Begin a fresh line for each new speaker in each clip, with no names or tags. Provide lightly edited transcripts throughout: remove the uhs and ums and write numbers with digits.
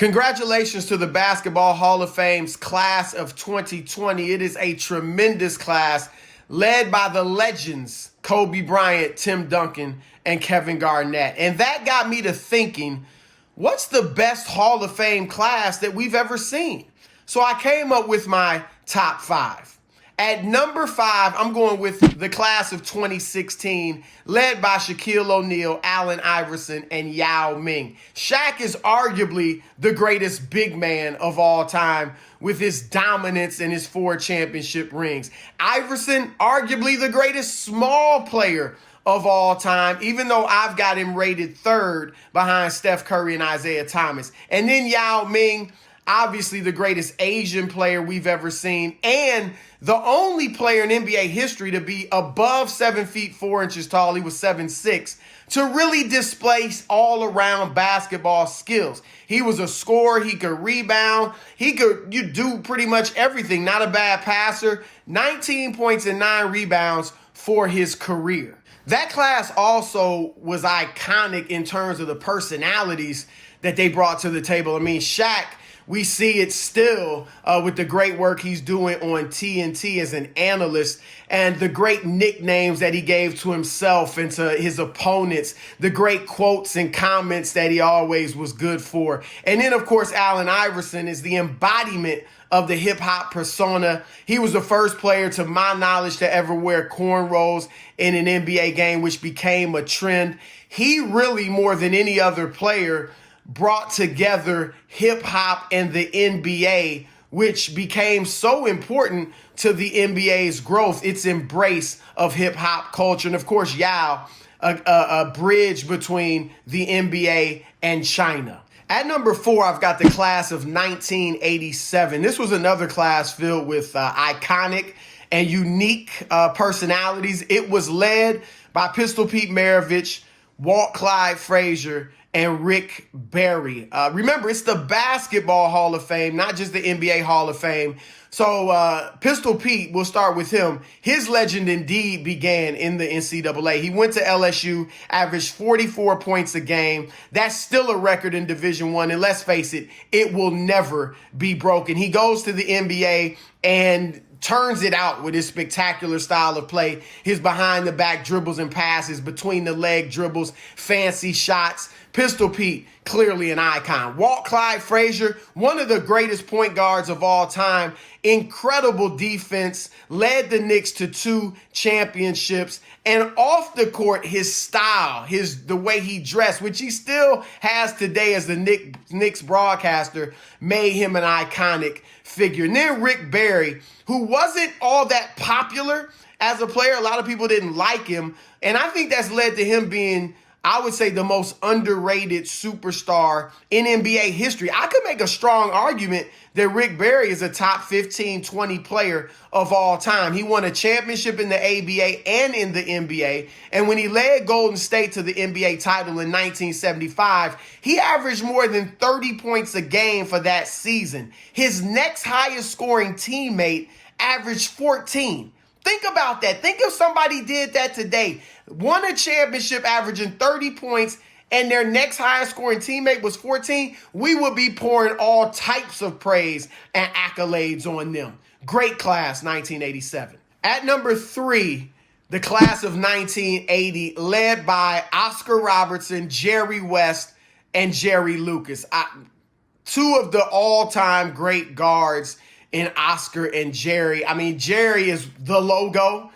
Congratulations to the Basketball Hall of Fame's class of 2020. It is a tremendous class led by the legends Kobe Bryant, Tim Duncan, and Kevin Garnett. And that got me to thinking, what's the best Hall of Fame class that we've ever seen? So I came up with my top five. At number 5, I'm going with the class of 2016, led by Shaquille O'Neal, Allen Iverson, and Yao Ming. Shaq is arguably the greatest big man of all time with his dominance and his 4 championship rings. Iverson, arguably the greatest small player of all time, even though I've got him rated 3rd behind Steph Curry and Isaiah Thomas. And then Yao Ming, obviously the greatest Asian player we've ever seen, and the only player in NBA history to be above 7 feet 4 inches tall. He was 7'6", to really display all-around basketball skills. He was a scorer. He could rebound. You do pretty much everything. Not a bad passer. 19 points and 9 rebounds for his career. That class also was iconic in terms of the personalities that they brought to the table. I mean, Shaq, we see it still with the great work he's doing on TNT as an analyst and the great nicknames that he gave to himself and to his opponents, the great quotes and comments that he always was good for. And then, of course, Allen Iverson is the embodiment of the hip-hop persona. He was the first player, to my knowledge, to ever wear cornrows in an NBA game, which became a trend. He really, more than any other player, brought together hip-hop and the NBA, which became so important to the NBA's growth, its embrace of hip-hop culture. And, of course, Yao, a bridge between the NBA and China. At number 4, I've got the class of 1987. This was another class filled with iconic and unique personalities. It was led by Pistol Pete Maravich, Walt Clyde Frazier, and Rick Barry. Remember, it's the Basketball Hall of Fame, not just the NBA Hall of Fame. So Pistol Pete, we'll start with him. His legend indeed began in the NCAA. He went to LSU, averaged 44 points a game. That's still a record in Division I. And let's face it, it will never be broken. He goes to the NBA and turns it out with his spectacular style of play, his behind-the-back dribbles and passes, between-the-leg dribbles, fancy shots. Pistol Pete, clearly an icon. Walt Clyde Frazier, one of the greatest point guards of all time. Incredible defense, led the Knicks to 2 championships. And off the court, his style, the way he dressed, which he still has today as the Knicks broadcaster, made him an iconic figure. And then Rick Barry, who wasn't all that popular as a player. A lot of people didn't like him. And I think that's led to him being, I would say, the most underrated superstar in NBA history. I could make a strong argument that Rick Barry is a top 15, 20 player of all time. He won a championship in the ABA and in the NBA. And when he led Golden State to the NBA title in 1975, he averaged more than 30 points a game for that season. His next highest scoring teammate averaged 14. Think about that. Think if somebody did that today, won a championship averaging 30 points, and their next highest scoring teammate was 14, we would be pouring all types of praise and accolades on them. Great class, 1987. At number 3, the class of 1980, led by Oscar Robertson, Jerry West, and Jerry Lucas. 2 of the all-time great guards in Oscar and Jerry. I mean, Jerry is the logo.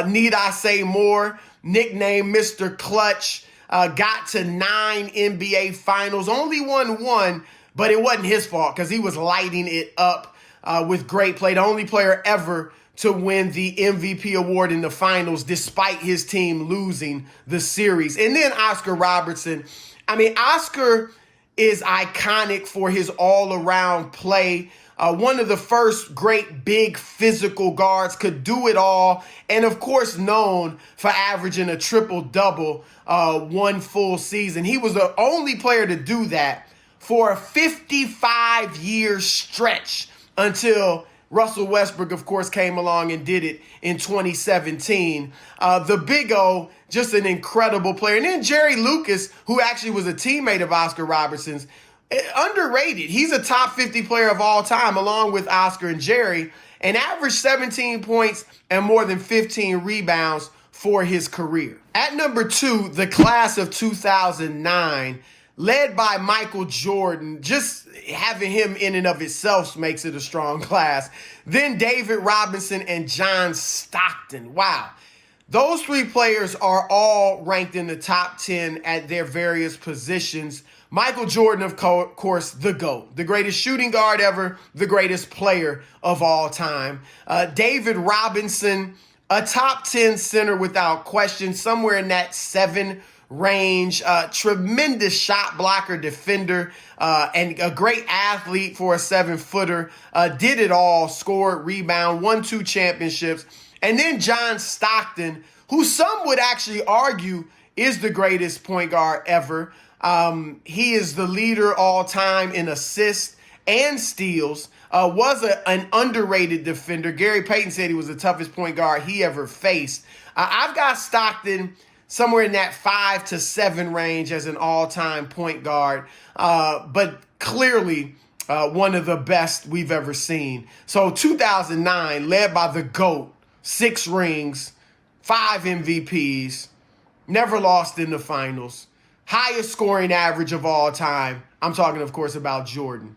Need I say more? Nicknamed Mr. Clutch. Got to 9 NBA finals. Only won 1, but it wasn't his fault because he was lighting it up with great play. The only player ever to win the MVP award in the finals despite his team losing the series. And then Oscar Robertson. I mean, Oscar is iconic for his all-around play. One of the first great big physical guards, could do it all. And of course, known for averaging a triple-double 1 full season. He was the only player to do that for a 55-year stretch until Russell Westbrook, of course, came along and did it in 2017. The Big O, just an incredible player. And then Jerry Lucas, who actually was a teammate of Oscar Robertson's, Underrated. He's a top 50 player of all time, along with Oscar and Jerry, and averaged 17 points and more than 15 rebounds for his career. At number 2, the class of 2009, led by Michael Jordan. Just having him in and of itself makes it a strong class. Then David Robinson and John Stockton. Wow. Those 3 players are all ranked in the top 10 at their various positions. Michael Jordan, of course, the GOAT, the greatest shooting guard ever, the greatest player of all time. David Robinson, a top 10 center without question, somewhere in that 7 range. Tremendous shot blocker, defender, and a great athlete for a 7-footer. Did it all, scored, rebound, won 2 championships. And then John Stockton, who some would actually argue is the greatest point guard ever. He is the leader all time in assists and steals. Was an underrated defender. Gary Payton said he was the toughest point guard he ever faced. I've got Stockton somewhere in that 5 to 7 range as an all-time point guard, but clearly one of the best we've ever seen. So 2009, led by the GOAT, 6 rings, 5 MVPs, never lost in the finals, highest scoring average of all time. I'm talking, of course, about Jordan.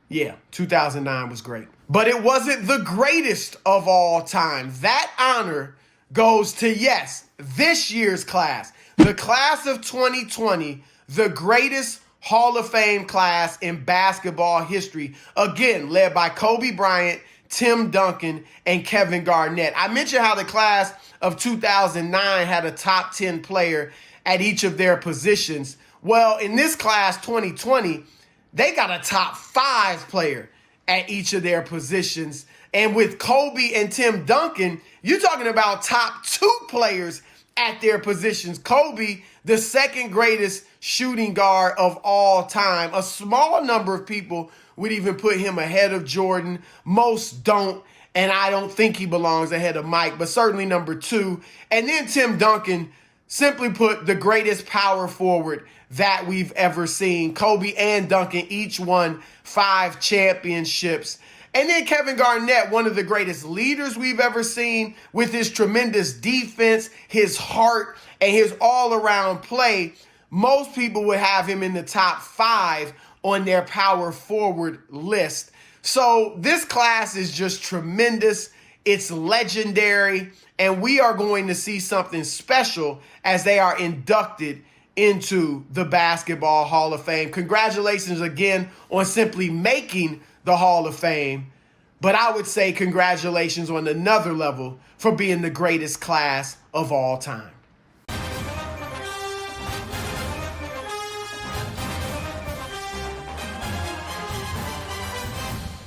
Yeah, 2009 was great. But it wasn't the greatest of all time. That honor goes to, yes, this year's class, the class of 2020, the greatest Hall of Fame class in basketball history. Again, led by Kobe Bryant, Tim Duncan, and Kevin Garnett. I mentioned how the class of 2009 had a top 10 player at each of their positions. Well, in this class, 2020, they got a top 5 player at each of their positions. And with Kobe and Tim Duncan, you're talking about top 2 players at their positions. Kobe, the second greatest shooting guard of all time. A small number of people would even put him ahead of Jordan. Most don't, and I don't think he belongs ahead of Mike, but certainly number 2. And then Tim Duncan, simply put, the greatest power forward that we've ever seen. Kobe and Duncan each won 5 championships. And then Kevin Garnett, one of the greatest leaders we've ever seen, with his tremendous defense, his heart, and his all-around play. Most people would have him in the top 5 on their power forward list. So this class is just tremendous. It's legendary, and we are going to see something special as they are inducted into the Basketball Hall of Fame. Congratulations again on simply making the Hall of Fame, but I would say congratulations on another level for being the greatest class of all time.